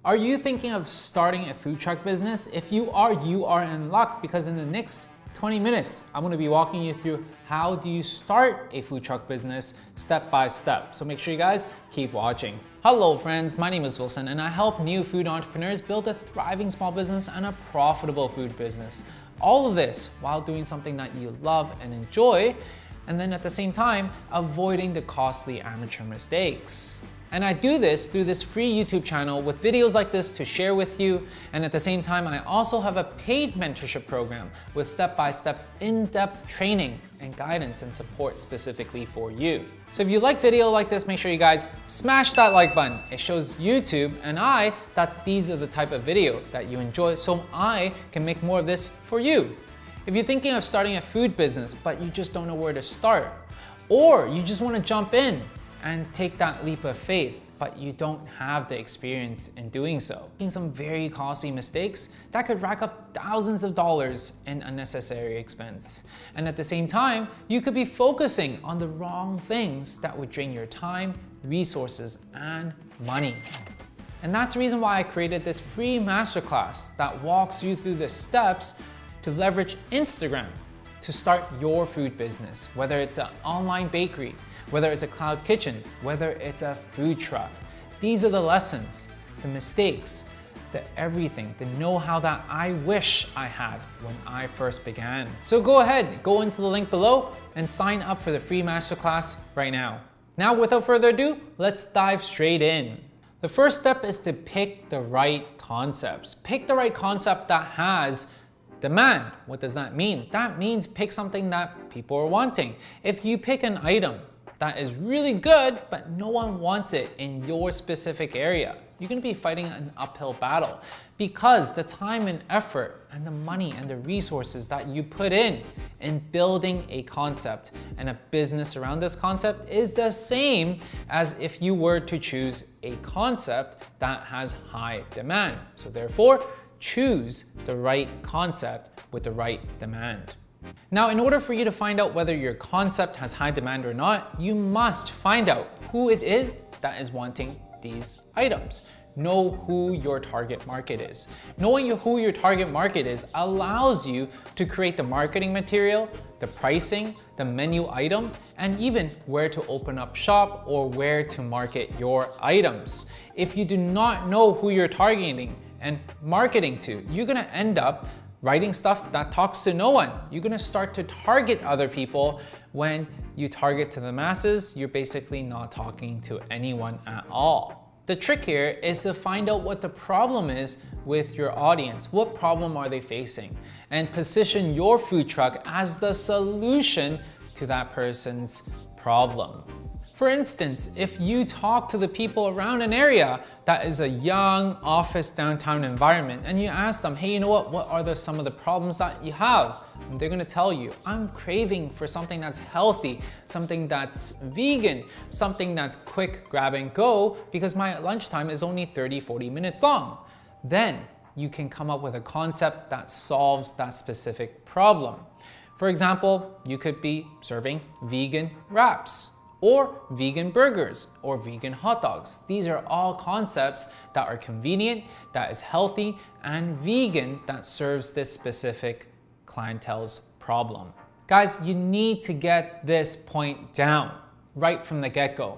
Are you thinking of starting a food truck business? If you are in luck, because in the next 20 minutes, I'm gonna be walking you through how do you start a food truck business step by step. So make sure you guys keep watching. Hello friends, my name is Wilson and I help new food entrepreneurs build a thriving small business and a profitable food business. All of this while doing something that you love and enjoy, and then at the same time, avoiding the costly amateur mistakes. And I do this through this free YouTube channel with videos like this to share with you. And at the same time, I also have a paid mentorship program with step-by-step in-depth training and guidance and support specifically for you. So if you like video like this, make sure you guys smash that like button. It shows YouTube and I that these are the type of video that you enjoy, so I can make more of this for you. If you're thinking of starting a food business, but you just don't know where to start, or you just want to jump in and take that leap of faith, but you don't have the experience in doing so, making some very costly mistakes that could rack up thousands of dollars in unnecessary expense. And at the same time, you could be focusing on the wrong things that would drain your time, resources, and money. And that's the reason why I created this free masterclass that walks you through the steps to leverage Instagram to start your food business, whether it's an online bakery, whether it's a cloud kitchen, whether it's a food truck. These are the lessons, the mistakes, the everything, the know-how that I wish I had when I first began. So go ahead, go into the link below and sign up for the free masterclass right now. Now, without further ado, let's dive straight in. The first step is to pick the right concepts. Pick the right concept that has demand. What does that mean? That means pick something that people are wanting. If you pick an item that is really good, but no one wants it in your specific area, you're gonna be fighting an uphill battle, because the time and effort and the money and the resources that you put in building a concept and a business around this concept is the same as if you were to choose a concept that has high demand. So therefore, choose the right concept with the right demand. Now, in order for you to find out whether your concept has high demand or not, you must find out who it is that is wanting these items. Know who your target market is. Knowing who your target market is allows you to create the marketing material, the pricing, the menu item, and even where to open up shop or where to market your items. If you do not know who you're targeting and marketing to, you're gonna end up writing stuff that talks to no one. You're gonna start to target other people. When you target to the masses, you're basically not talking to anyone at all. The trick here is to find out what the problem is with your audience. What problem are they facing? And position your food truck as the solution to that person's problem. For instance, if you talk to the people around an area that is a young office downtown environment and you ask them, hey, you know what are some of the problems that you have? And they're gonna tell you, I'm craving for something that's healthy, something that's vegan, something that's quick grab and go because my lunchtime is only 30-40 minutes long. Then you can come up with a concept that solves that specific problem. For example, you could be serving vegan wraps, or vegan burgers, or vegan hot dogs. These are all concepts that are convenient, that is healthy, and vegan, that serves this specific clientele's problem. Guys, you need to get this point down right from the get-go.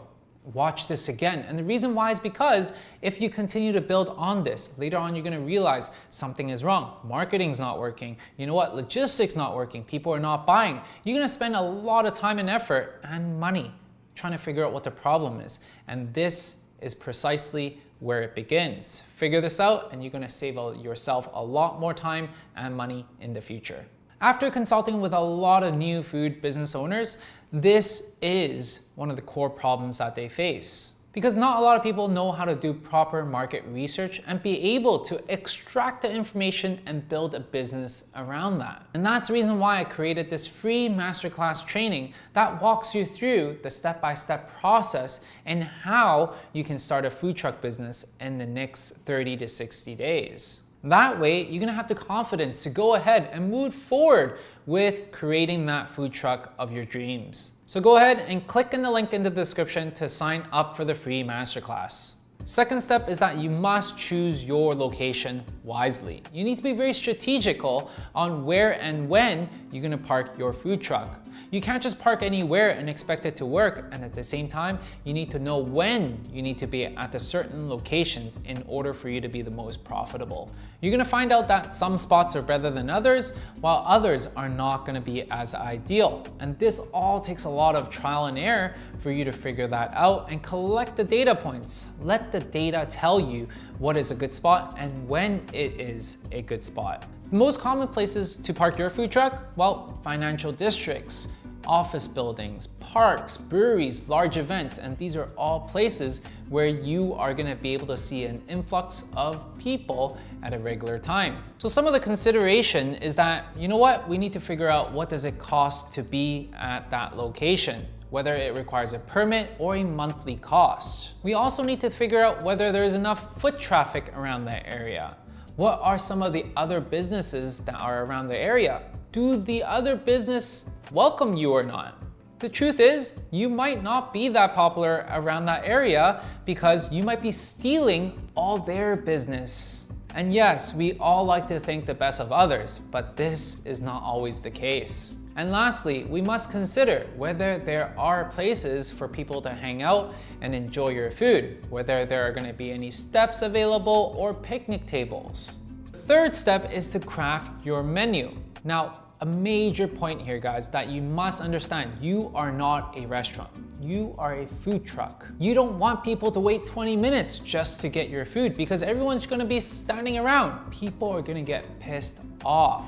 Watch this again. And the reason why is because if you continue to build on this, later on you're gonna realize something is wrong. Marketing's not working. You know what? Logistics not working. People are not buying. You're gonna spend a lot of time and effort and money trying to figure out what the problem is. And this is precisely where it begins. Figure this out and you're gonna save yourself a lot more time and money in the future. After consulting with a lot of new food business owners, this is one of the core problems that they face. Because not a lot of people know how to do proper market research and be able to extract the information and build a business around that. And that's the reason why I created this free masterclass training that walks you through the step-by-step process and how you can start a food truck business in the next 30 to 60 days. That way, you're gonna have the confidence to go ahead and move forward with creating that food truck of your dreams. So go ahead and click in the link in the description to sign up for the free masterclass. Second step is that you must choose your location wisely. You need to be very strategical on where and when you're gonna park your food truck. You can't just park anywhere and expect it to work, and at the same time, you need to know when you need to be at the certain locations in order for you to be the most profitable. You're gonna find out that some spots are better than others, while others are not gonna be as ideal. And this all takes a lot of trial and error for you to figure that out and collect the data points. Let the data tell you what is a good spot and when it is a good spot. The most common places to park your food truck, well, financial districts, office buildings, parks, breweries, large events, and these are all places where you are gonna be able to see an influx of people at a regular time. So some of the consideration is that, you know what, we need to figure out what does it cost to be at that location, whether it requires a permit or a monthly cost. We also need to figure out whether there is enough foot traffic around that area. What are some of the other businesses that are around the area? Do the other business welcome you or not? The truth is, you might not be that popular around that area because you might be stealing all their business. And yes, we all like to think the best of others, but this is not always the case. And lastly, we must consider whether there are places for people to hang out and enjoy your food, whether there are going to be any steps available or picnic tables. The third step is to craft your menu. Now, a major point here, guys, that you must understand, you are not a restaurant. You are a food truck. You don't want people to wait 20 minutes just to get your food because everyone's gonna be standing around. People are gonna get pissed off.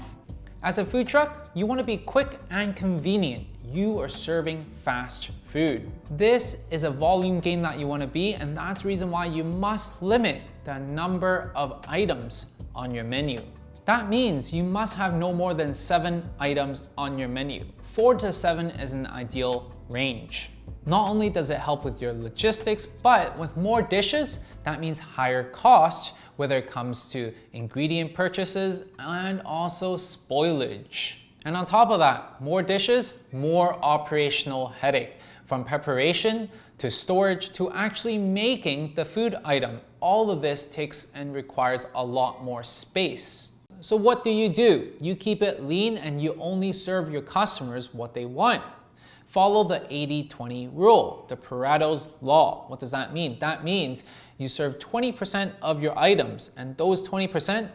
As a food truck, you wanna be quick and convenient. You are serving fast food. This is a volume game that you wanna be, and that's the reason why you must limit the number of items on your menu. That means you must have no more than 7 items on your menu. 4 to 7 is an ideal range. Not only does it help with your logistics, but with more dishes, that means higher cost, whether it comes to ingredient purchases and also spoilage. And on top of that, more dishes, more operational headache. From preparation to storage to actually making the food item. All of this takes and requires a lot more space. So what do? You keep it lean and you only serve your customers what they want. Follow the 80-20 rule, the Pareto's law. What does that mean? That means you serve 20% of your items and those 20%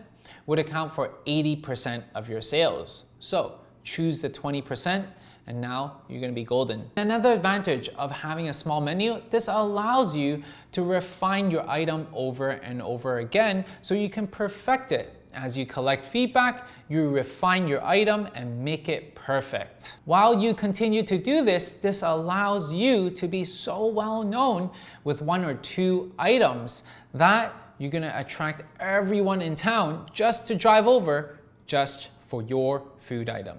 would account for 80% of your sales. So choose the 20% and now you're gonna be golden. Another advantage of having a small menu, this allows you to refine your item over and over again so you can perfect it. As you collect feedback, you refine your item and make it perfect. While you continue to do this, this allows you to be so well known with 1 or 2 items that you're gonna attract everyone in town just to drive over just for your food item.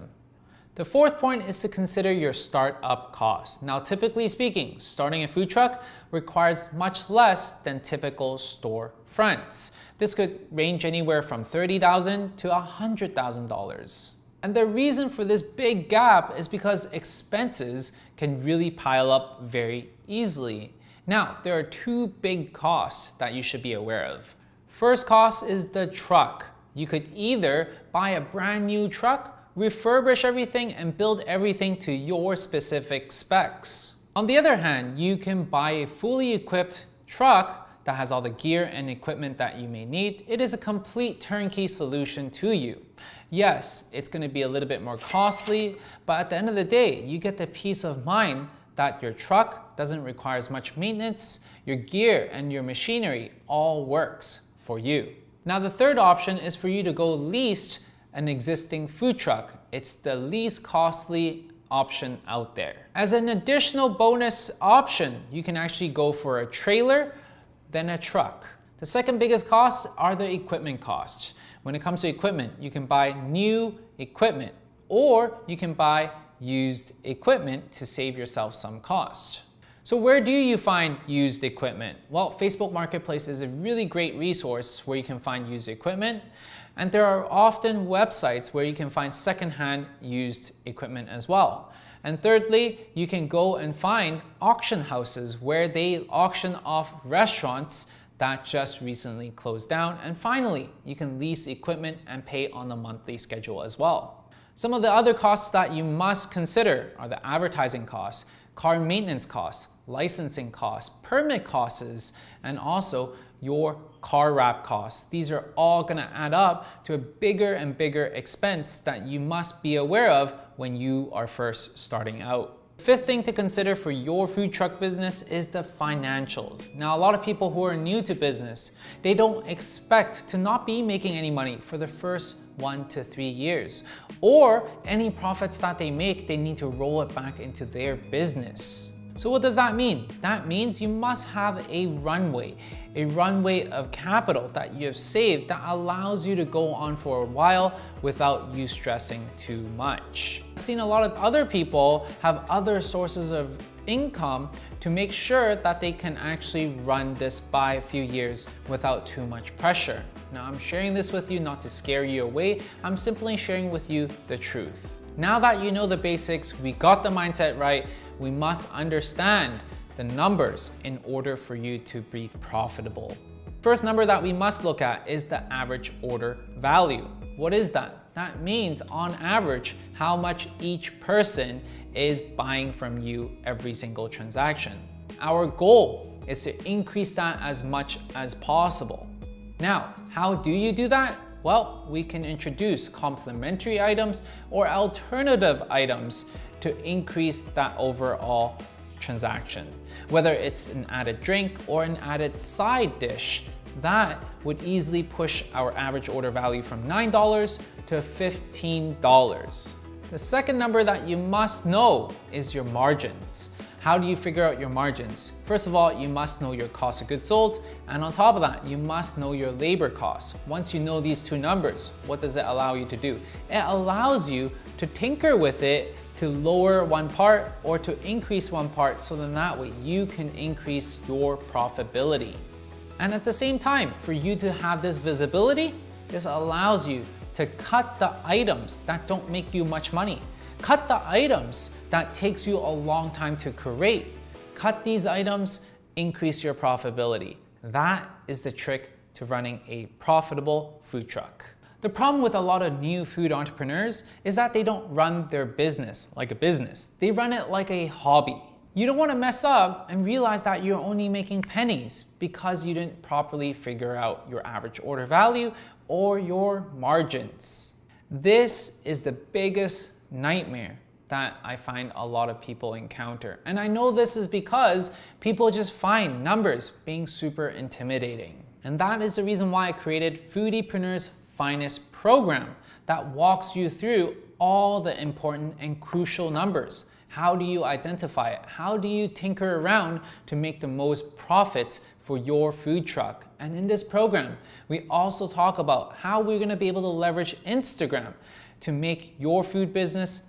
The fourth point is to consider your startup costs. Now, typically speaking, starting a food truck requires much less than typical store fronts. This could range anywhere from $30,000 to $100,000. And the reason for this big gap is because expenses can really pile up very easily. Now, there are 2 big costs that you should be aware of. First cost is the truck. You could either buy a brand new truck, refurbish everything, and build everything to your specific specs. On the other hand, you can buy a fully equipped truck that has all the gear and equipment that you may need. It is a complete turnkey solution to you. Yes, it's gonna be a little bit more costly, but at the end of the day, you get the peace of mind that your truck doesn't require as much maintenance, your gear and your machinery all works for you. Now, the third option is for you to go lease an existing food truck. It's the least costly option out there. As an additional bonus option, you can actually go for a trailer, then a truck. The second biggest costs are the equipment costs. When it comes to equipment, you can buy new equipment or you can buy used equipment to save yourself some cost. So where do you find used equipment? Well, Facebook Marketplace is a really great resource where you can find used equipment. And there are often websites where you can find secondhand used equipment as well. And thirdly, you can go and find auction houses where they auction off restaurants that just recently closed down. And finally, you can lease equipment and pay on a monthly schedule as well. Some of the other costs that you must consider are the advertising costs, car maintenance costs, licensing costs, permit costs, and also your car wrap costs. These are all gonna add up to a bigger and bigger expense that you must be aware of when you are first starting out. Fifth thing to consider for your food truck business is the financials. Now, a lot of people who are new to business, they don't expect to not be making any money for the first 1 to 3 years, or any profits that they make, they need to roll it back into their business. So what does that mean? That means you must have a runway of capital that you have saved that allows you to go on for a while without you stressing too much. I've seen a lot of other people have other sources of income to make sure that they can actually run this by a few years without too much pressure. Now, I'm sharing this with you not to scare you away. I'm simply sharing with you the truth. Now that you know the basics, we got the mindset right, we must understand the numbers in order for you to be profitable. First number that we must look at is the average order value. What is that? That means on average, how much each person is buying from you every single transaction. Our goal is to increase that as much as possible. Now, how do you do that? Well, we can introduce complementary items or alternative items to increase that overall transaction. Whether it's an added drink or an added side dish, that would easily push our average order value from $9 to $15. The second number that you must know is your margins. How do you figure out your margins? First of all, you must know your cost of goods sold, and on top of that, you must know your labor costs. Once you know these two numbers, what does it allow you to do? It allows you to tinker with it to lower one part or to increase one part, so then that way you can increase your profitability. And at the same time, for you to have this visibility, this allows you to cut the items that don't make you much money. Cut the items that takes you a long time to create. Cut these items, increase your profitability. That is the trick to running a profitable food truck. The problem with a lot of new food entrepreneurs is that they don't run their business like a business. They run it like a hobby. You don't want to mess up and realize that you're only making pennies because you didn't properly figure out your average order value or your margins. This is the biggest nightmare that I find a lot of people encounter. And I know this is because people just find numbers being super intimidating. And that is the reason why I created Foodiepreneur's Finest program that walks you through all the important and crucial numbers. How do you identify it? How do you tinker around to make the most profits for your food truck? And in this program, we also talk about how we're gonna be able to leverage Instagram to make your food business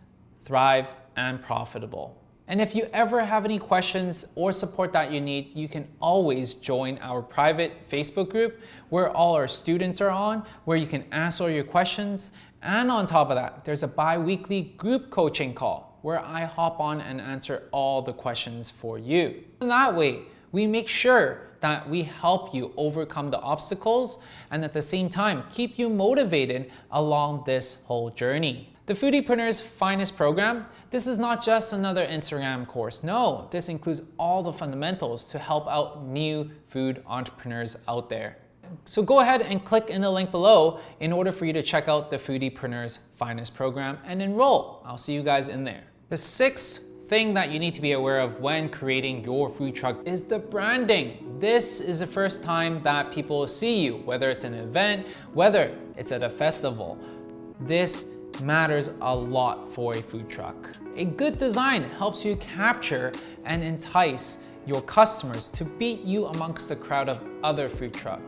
thrive and profitable. And if you ever have any questions or support that you need, you can always join our private Facebook group where all our students are on, where you can ask all your questions. And on top of that, there's a bi-weekly group coaching call where I hop on and answer all the questions for you. And that way, we make sure that we help you overcome the obstacles and at the same time, keep you motivated along this whole journey. The Foodiepreneur's Finest program, this is not just another Instagram course. No, this includes all the fundamentals to help out new food entrepreneurs out there. So go ahead and click in the link below in order for you to check out the Foodiepreneur's Finest program and enroll. I'll see you guys in there. The sixth thing that you need to be aware of when creating your food truck is the branding. This is the first time that people see you, whether it's an event, whether it's at a festival. This matters a lot for a food truck. A good design helps you capture and entice your customers to beat you amongst the crowd of other food truck.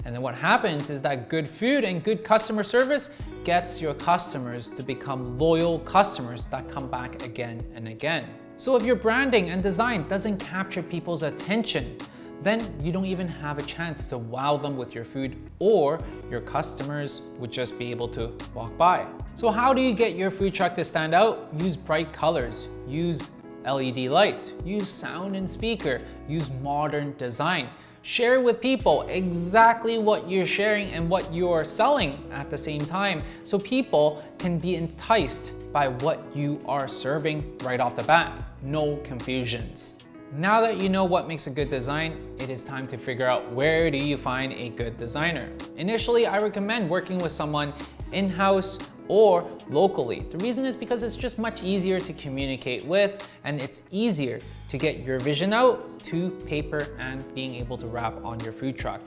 And then what happens is that good food and good customer service gets your customers to become loyal customers that come back again and again. So if your branding and design doesn't capture people's attention, then you don't even have a chance to wow them with your food, or your customers would just be able to walk by. So how do you get your food truck to stand out? Use bright colors, use LED lights, use sound and speaker, use modern design. Share with people exactly what you're sharing and what you're selling at the same time, so people can be enticed by what you are serving right off the bat. No confusions. Now that you know what makes a good design, it is time to figure out where do you find a good designer. Initially, I recommend working with someone in-house or locally. The reason is because it's just much easier to communicate with, and it's easier to get your vision out to paper and being able to wrap on your food truck.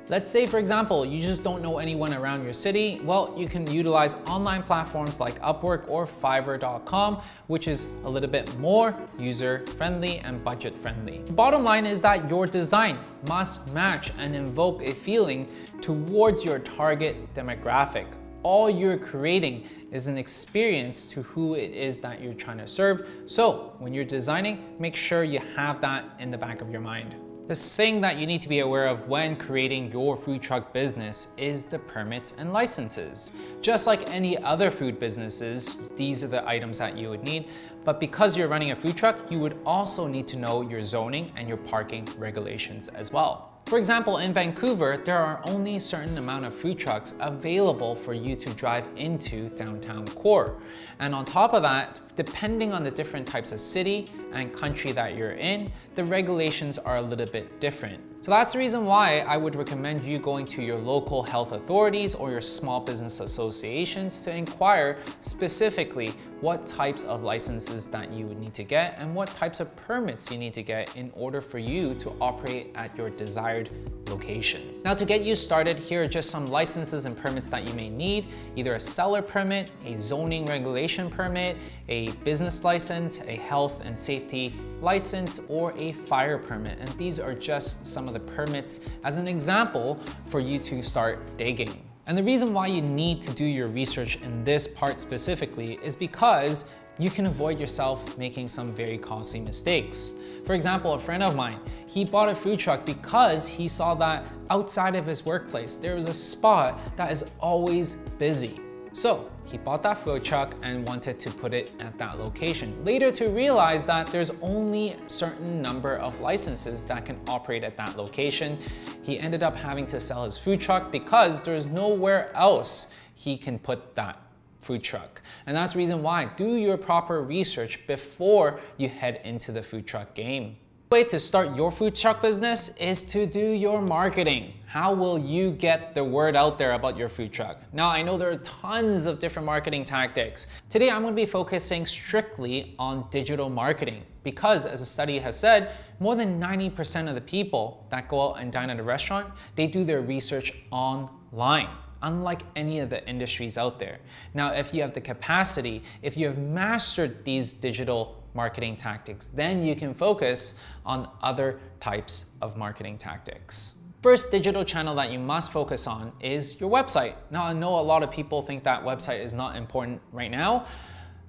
Let's say, for example, you just don't know anyone around your city. Well, you can utilize online platforms like Upwork or Fiverr.com, which is a little bit more user-friendly and budget-friendly. The bottom line is that your design must match and invoke a feeling towards your target demographic. All you're creating is an experience to who it is that you're trying to serve. So when you're designing, make sure you have that in the back of your mind. The thing that you need to be aware of when creating your food truck business is the permits and licenses. Just like any other food businesses, these are the items that you would need. But because you're running a food truck, you would also need to know your zoning and your parking regulations as well. For example, in Vancouver, there are only a certain amount of food trucks available for you to drive into downtown core. And on top of that, depending on the different types of city and country that you're in, the regulations are a little bit different. So that's the reason why I would recommend you going to your local health authorities or your small business associations to inquire specifically what types of licenses that you would need to get and what types of permits you need to get in order for you to operate at your desired location. Now, to get you started, here are just some licenses and permits that you may need: either a seller permit, a zoning regulation permit, a business license, a health and safety license, or a fire permit. And these are just some of the permits as an example for you to start digging. And the reason why you need to do your research in this part specifically is because you can avoid yourself making some very costly mistakes. For example, a friend of mine, he bought a food truck because he saw that outside of his workplace, there was a spot that is always busy. So he bought that food truck and wanted to put it at that location. Later to realize that there's only a certain number of licenses that can operate at that location. He ended up having to sell his food truck because there's nowhere else he can put that food truck. And that's the reason why do your proper research before you head into the food truck game. The way to start your food truck business is to do your marketing. How will you get the word out there about your food truck? Now, I know there are tons of different marketing tactics. Today, I'm going to be focusing strictly on digital marketing because, as a study has said, more than 90% of the people that go out and dine at a restaurant, they do their research online, unlike any of the industries out there. Now, if you have the capacity, if you have mastered these digital marketing tactics, then you can focus on other types of marketing tactics. First digital channel that you must focus on is your website. Now, I know a lot of people think that website is not important right now,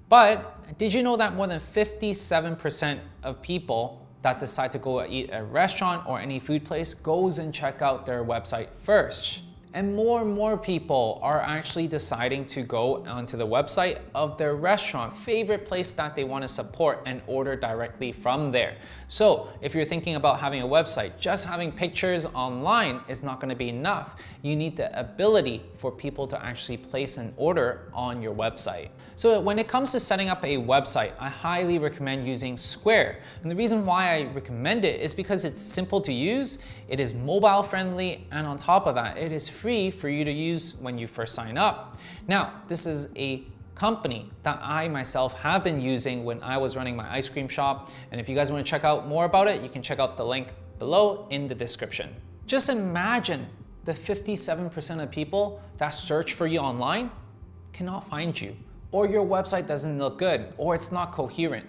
but did you know that more than 57% of people that decide to go eat at a restaurant or any food place goes and check out their website first? And more people are actually deciding to go onto the website of their restaurant, favorite place that they want to support, and order directly from there. So if you're thinking about having a website, just having pictures online is not going to be enough. You need the ability for people to actually place an order on your website. So when it comes to setting up a website, I highly recommend using Square. And the reason why I recommend it is because it's simple to use, it is mobile friendly, and on top of that, it is free for you to use when you first sign up. Now, this is a company that I myself have been using when I was running my ice cream shop. And if you guys want to check out more about it, you can check out the link below in the description. Just imagine the 57% of people that search for you online cannot find you, or your website doesn't look good, or it's not coherent.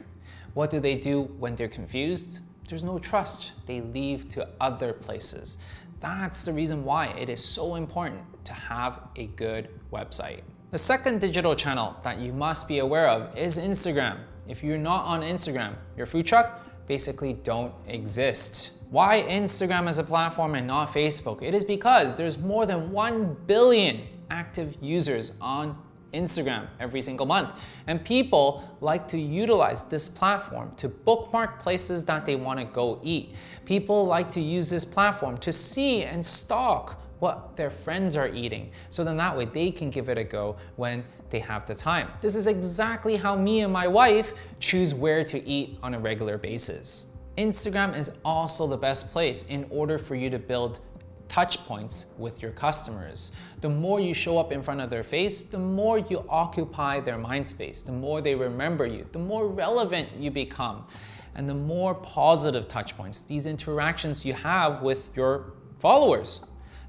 What do they do when they're confused? There's no trust. They leave to other places. That's the reason why it is so important to have a good website. The second digital channel that you must be aware of is Instagram. If you're not on Instagram, your food truck basically don't exist. Why Instagram as a platform and not Facebook? It is because there's more than 1 billion active users on Instagram every single month. And people like to utilize this platform to bookmark places that they want to go eat. People like to use this platform to see and stalk what their friends are eating. So then that way they can give it a go when they have the time. This is exactly how me and my wife choose where to eat on a regular basis. Instagram is also the best place in order for you to build touch points with your customers. The more you show up in front of their face, the more you occupy their mind space, the more they remember you, the more relevant you become, and the more positive touch points, these interactions you have with your followers,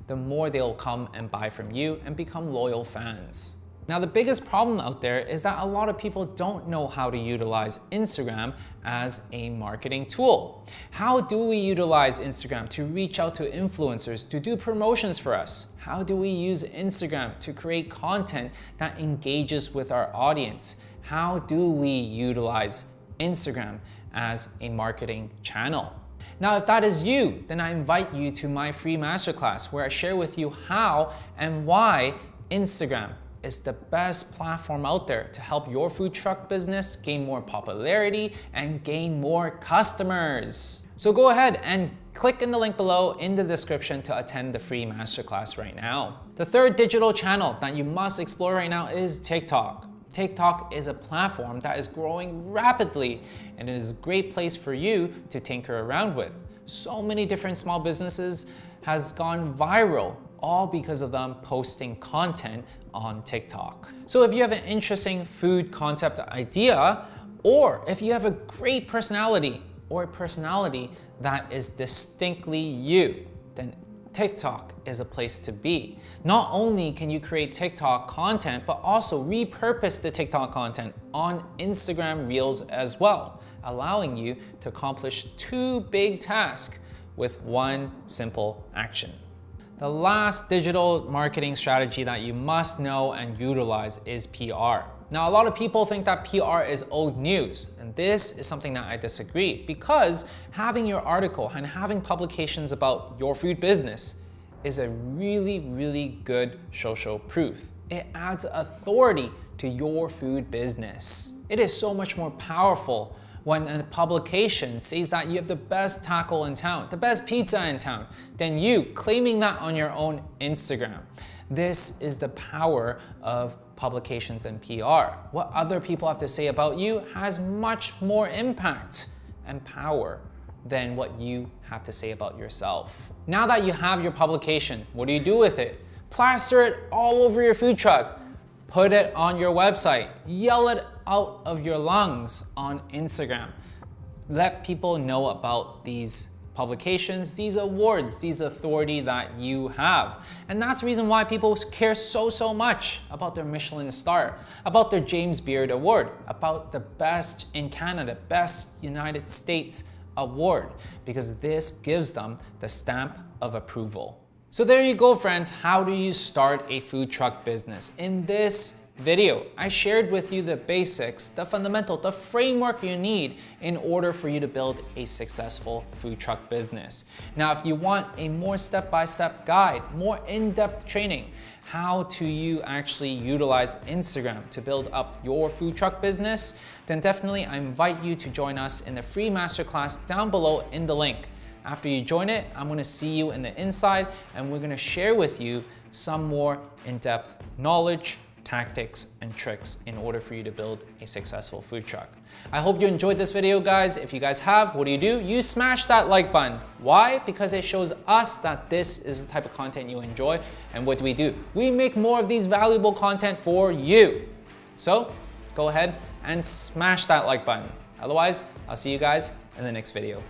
the more they'll come and buy from you and become loyal fans. Now, the biggest problem out there is that a lot of people don't know how to utilize Instagram as a marketing tool. How do we utilize Instagram to reach out to influencers, to do promotions for us? How do we use Instagram to create content that engages with our audience? How do we utilize Instagram as a marketing channel? Now, if that is you, then I invite you to my free masterclass where I share with you how and why Instagram is the best platform out there to help your food truck business gain more popularity and gain more customers. So go ahead and click in the link below in the description to attend the free masterclass right now. The third digital channel that you must explore right now is TikTok. TikTok is a platform that is growing rapidly and it is a great place for you to tinker around with. So many different small businesses has gone viral, all because of them posting content on TikTok. So if you have an interesting food concept idea, or if you have a great personality or a personality that is distinctly you, then TikTok is a place to be. Not only can you create TikTok content, but also repurpose the TikTok content on Instagram Reels as well, allowing you to accomplish two big tasks with one simple action. The last digital marketing strategy that you must know and utilize is PR. Now, a lot of people think that PR is old news, and this is something that I disagree, because having your article and having publications about your food business is a really good social proof. It adds authority to your food business. It is so much more powerful when a publication says that you have the best taco in town, the best pizza in town, than you claiming that on your own Instagram. This is the power of publications and PR. What other people have to say about you has much more impact and power than what you have to say about yourself. Now that you have your publication, what do you do with it? Plaster it all over your food truck. Put it on your website. Yell it out of your lungs on Instagram. Let people know about these publications, these awards, these authority that you have. And that's the reason why people care so much about their Michelin star, about their James Beard Award, about the best in Canada, best United States award, because this gives them the stamp of approval. So there you go, friends. How do you start a food truck business? In this video, I shared with you the basics, the fundamental, the framework you need in order for you to build a successful food truck business. Now, if you want a more step-by-step guide, more in-depth training, how to you actually utilize Instagram to build up your food truck business, then definitely I invite you to join us in the free masterclass down below in the link. After you join it, I'm gonna see you in the inside and we're gonna share with you some more in-depth knowledge, tactics, and tricks in order for you to build a successful food truck. I hope you enjoyed this video, guys. If you guys have, what do? You smash that like button. Why? Because it shows us that this is the type of content you enjoy. And what do? We make more of these valuable content for you. So go ahead and smash that like button. Otherwise, I'll see you guys in the next video.